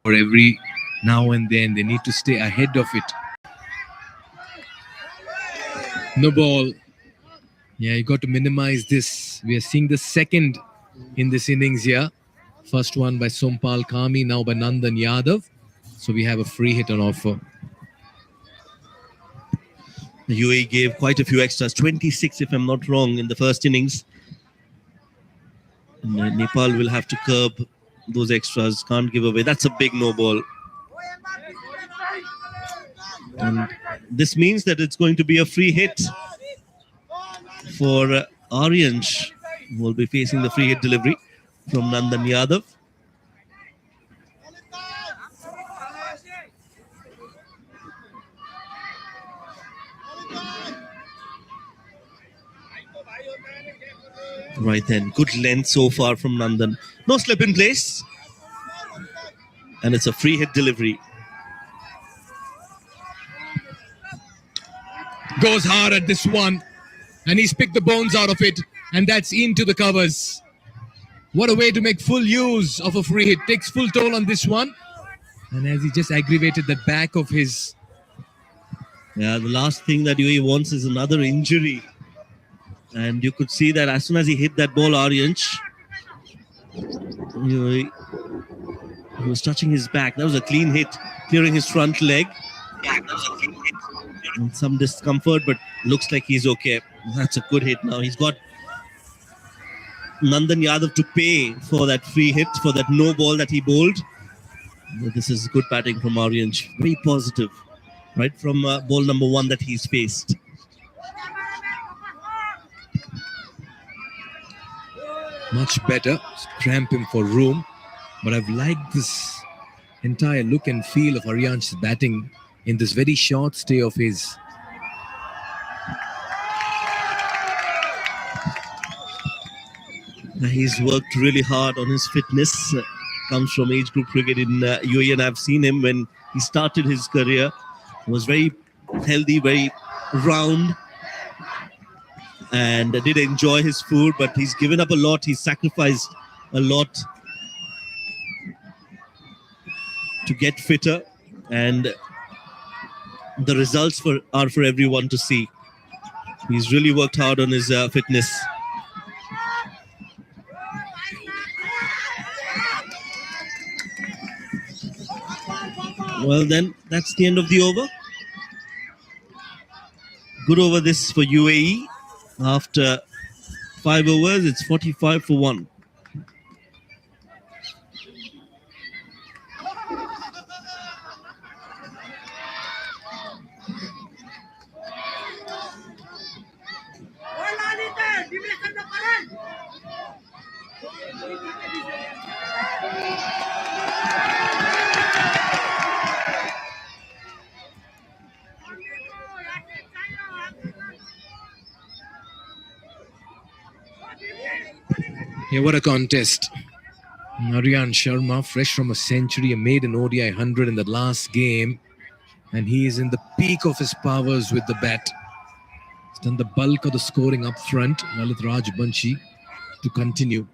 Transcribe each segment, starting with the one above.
for every now and then. They need to stay ahead of it. No ball. Yeah, you got to minimize this. We are seeing the second in this innings here. First one by Sompal Kami, now by Nandan Yadav. So we have a free hit on offer. The UAE gave quite a few extras, 26 if I'm not wrong, in the first innings. And Nepal will have to curb those extras, can't give away. That's a big no ball. And this means that it's going to be a free hit for Aryansh, who will be facing the free hit delivery from Nandan Yadav. Right then, good length so far from Nandan. No slip in place. And it's a free hit delivery. Goes hard at this one. And he's picked the bones out of it. And that's into the covers. What a way to make full use of a free hit. Takes full toll on this one. And as he just aggravated the back of his... Yeah, the last thing that UAE wants is another injury. And you could see that as soon as he hit that ball, Aryansh, he was touching his back. That was a clean hit, clearing his front leg. And some discomfort, but looks like he's okay. That's a good hit now. He's got Nandan Yadav to pay for that free hit, for that no ball that he bowled. This is good batting from Aryansh. Very positive, right from ball number one that he's faced. Much better. Cramp him for room. But I've liked this entire look and feel of Aryansh's batting in this very short stay of his. He's worked really hard on his fitness. Comes from age group cricket in UAE, and I've seen him when he started his career. He was very healthy, very round, and did enjoy his food, but he's given up a lot. He's sacrificed a lot to get fitter, and the results are for everyone to see. He's really worked hard on his fitness. Well then, that's the end of the over. Good over this for UAE. After 5 overs, it's 45 for 1. Yeah, what a contest. Aryan Sharma, fresh from a century, made an ODI 100 in the last game. And he is in the peak of his powers with the bat. He's done the bulk of the scoring up front. Lalit Rajbanshi to continue.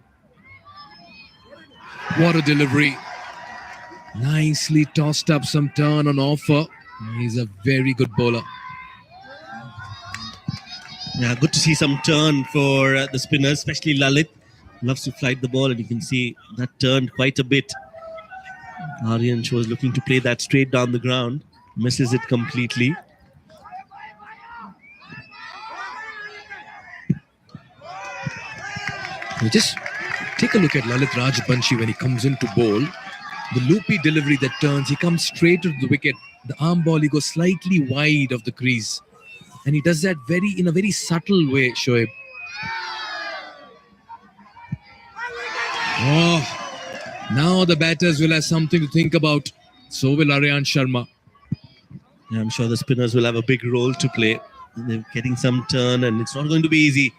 What a delivery. Nicely tossed up, some turn on offer. He's a very good bowler. Yeah, good to see some turn for the spinners, especially Lalit. Loves to flight the ball, and you can see that turned quite a bit. Aryansh was looking to play that straight down the ground. Misses it completely. Just take a look at Lalit Rajbanshi when he comes in to bowl. The loopy delivery that turns, he comes straight to the wicket. The arm ball, he goes slightly wide of the crease. And he does that in a very subtle way, Shoaib. Oh, now the batters will have something to think about. So will Aryan Sharma. Yeah, I'm sure the spinners will have a big role to play. They're getting some turn, and it's not going to be easy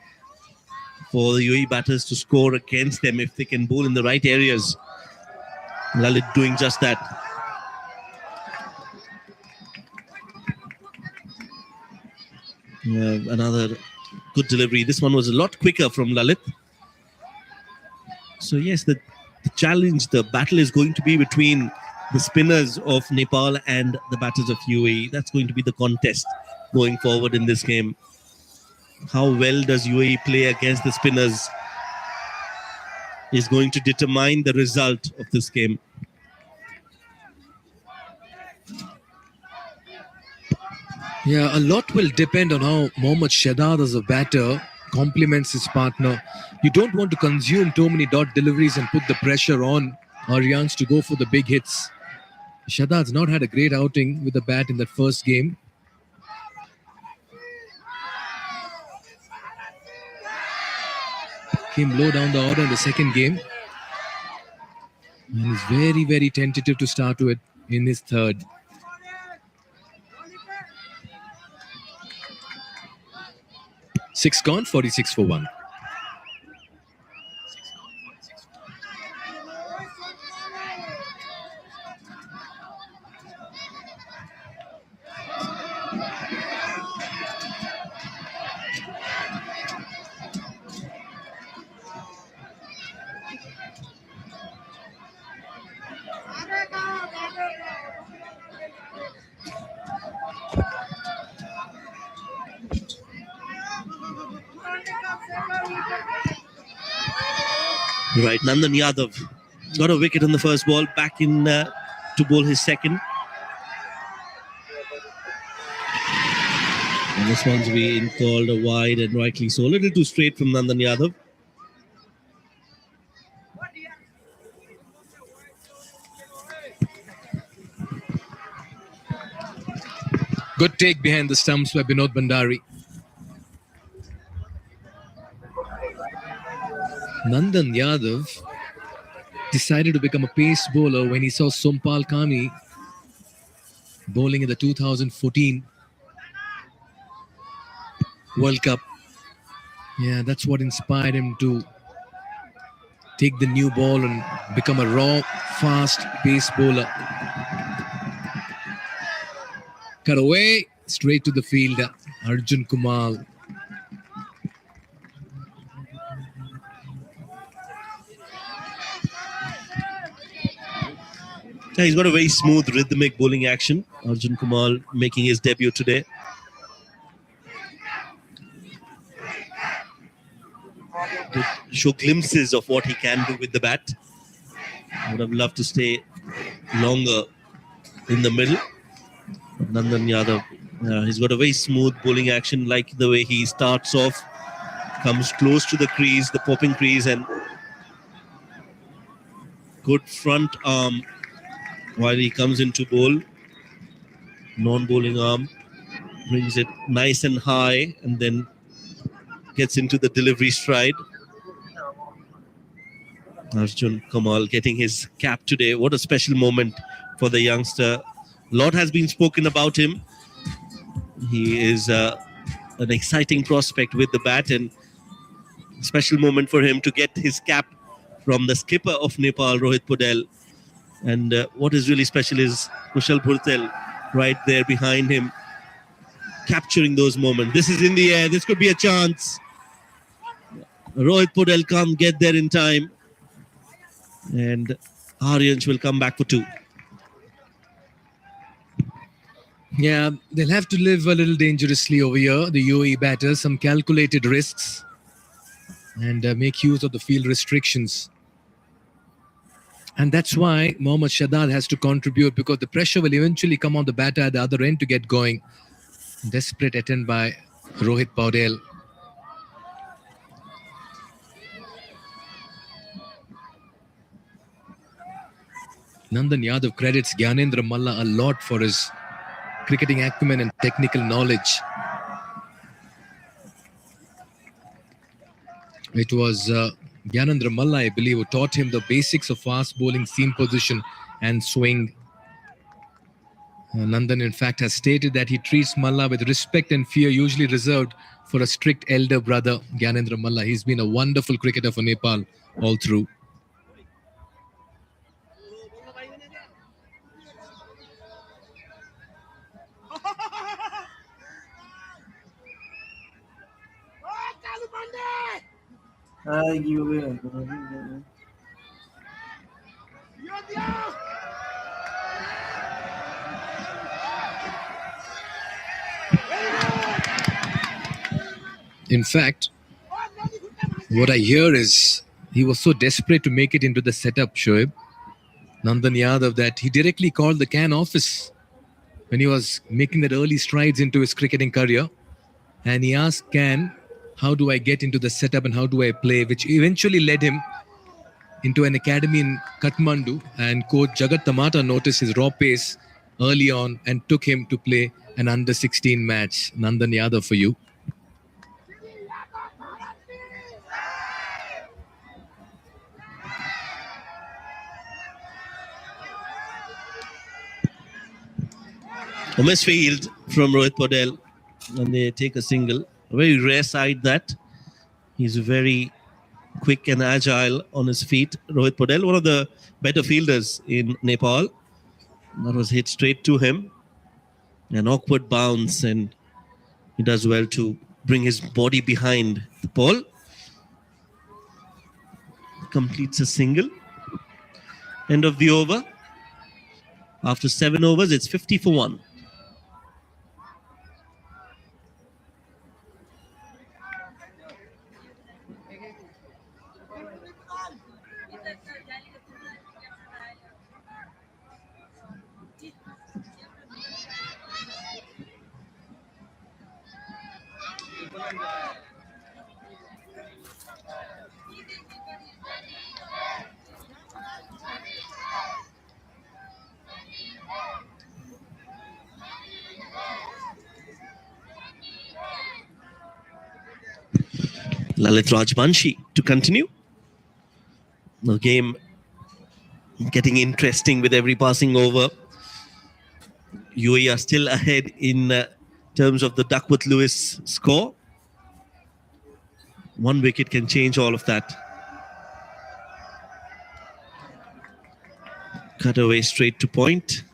for the UAE batters to score against them if they can bowl in the right areas. Lalit doing just that. Yeah, another good delivery. This one was a lot quicker from Lalit. So yes, the challenge, the battle is going to be between the spinners of Nepal and the batters of UAE. That's going to be the contest going forward in this game. How well does UAE play against the spinners is going to determine the result of this game. Yeah, a lot will depend on how Mohammad Shadad as a batter complements his partner. You don't want to consume too many dot deliveries and put the pressure on Aryans to go for the big hits. Shadad's not had a great outing with the bat in that first game. Came low down the order in the second game. And is very, very tentative to start with in his third. Six gone, 46 for 1. Right, Nandan Yadav got a wicket on the first ball, back in to bowl his second. And this one's being called a wide, and rightly so. A little too straight from Nandan Yadav. Good take behind the stumps by Binod Bandari. Nandan Yadav decided to become a pace bowler when he saw Sompal Kami bowling in the 2014 World Cup. Yeah, that's what inspired him to take the new ball and become a raw, fast pace bowler. Cut away, straight to the field, Arjun Kumar. Yeah, he's got a very smooth, rhythmic bowling action. Arjun Kumar making his debut today. To show glimpses of what he can do with the bat. I would have loved to stay longer in the middle. Nandan Yadav, he's got a very smooth bowling action, like the way he starts off, comes close to the crease, the popping crease, and good front arm while he comes into bowl. Non-bowling arm, brings it nice and high, and then gets into the delivery stride. Arjun Kamal getting his cap today. What a special moment for the youngster. A lot has been spoken about him. He is an exciting prospect with the bat, and special moment for him to get his cap from the skipper of Nepal, Rohit Podel. And what is really special is Kushal Bhurtel right there behind him, capturing those moments. This is in the air. This could be a chance. Rohit Podel can't get there in time. And Aryans will come back for 2. Yeah, they'll have to live a little dangerously over here, the UAE batters, some calculated risks, and make use of the field restrictions. And that's why Mohammad Shadad has to contribute, because the pressure will eventually come on the batter at the other end to get going. Desperate attempt by Rohit Podel. Nandan Yadav credits Gyanendra Malla a lot for his cricketing acumen and technical knowledge. It was Gyanendra Malla, I believe, who taught him the basics of fast bowling, seam position and swing. Nandan, in fact, has stated that he treats Malla with respect and fear usually reserved for a strict elder brother, Gyanendra Malla. He's been a wonderful cricketer for Nepal all through. In fact, what I hear is he was so desperate to make it into the setup, Shoaib, Nandan Yadav, that he directly called the CAN office when he was making that early strides into his cricketing career. And he asked CAN, how do I get into the setup and how do I play? Which eventually led him into an academy in Kathmandu. And coach Jagat Tamata noticed his raw pace early on and took him to play an under 16 match. Nandan Yadav for you. A misfield from Rohit Podel, and they take a single. A very rare side that. He's very quick and agile on his feet. Rohit Podel, one of the better fielders in Nepal. That was hit straight to him. An awkward bounce, and he does well to bring his body behind the ball. Completes a single. End of the over. After 7 overs, it's 50 for 1. Lalit Rajbanshi to continue. The game getting interesting with every passing over. UAE are still ahead in terms of the Duckworth-Lewis score. 1 wicket can change all of that. Cut away straight to point.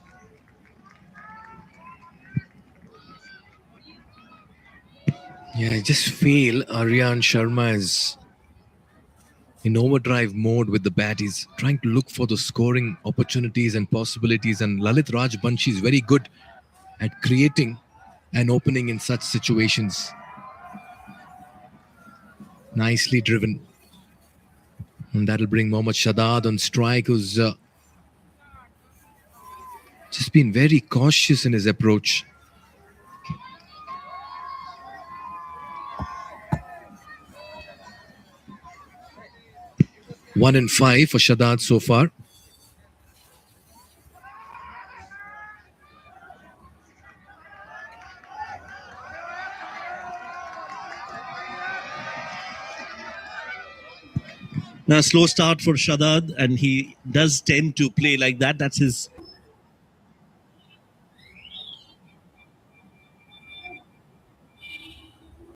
Yeah, I just feel Aryan Sharma is in overdrive mode with the bat. He's trying to look for the scoring opportunities and possibilities. And Lalit Rajbanshi is very good at creating an opening in such situations. Nicely driven. And that'll bring Mohammad Shadad on strike, who's just been very cautious in his approach. One and 5 for Shadad so far. Now, slow start for Shadad, and he does tend to play like that. That's his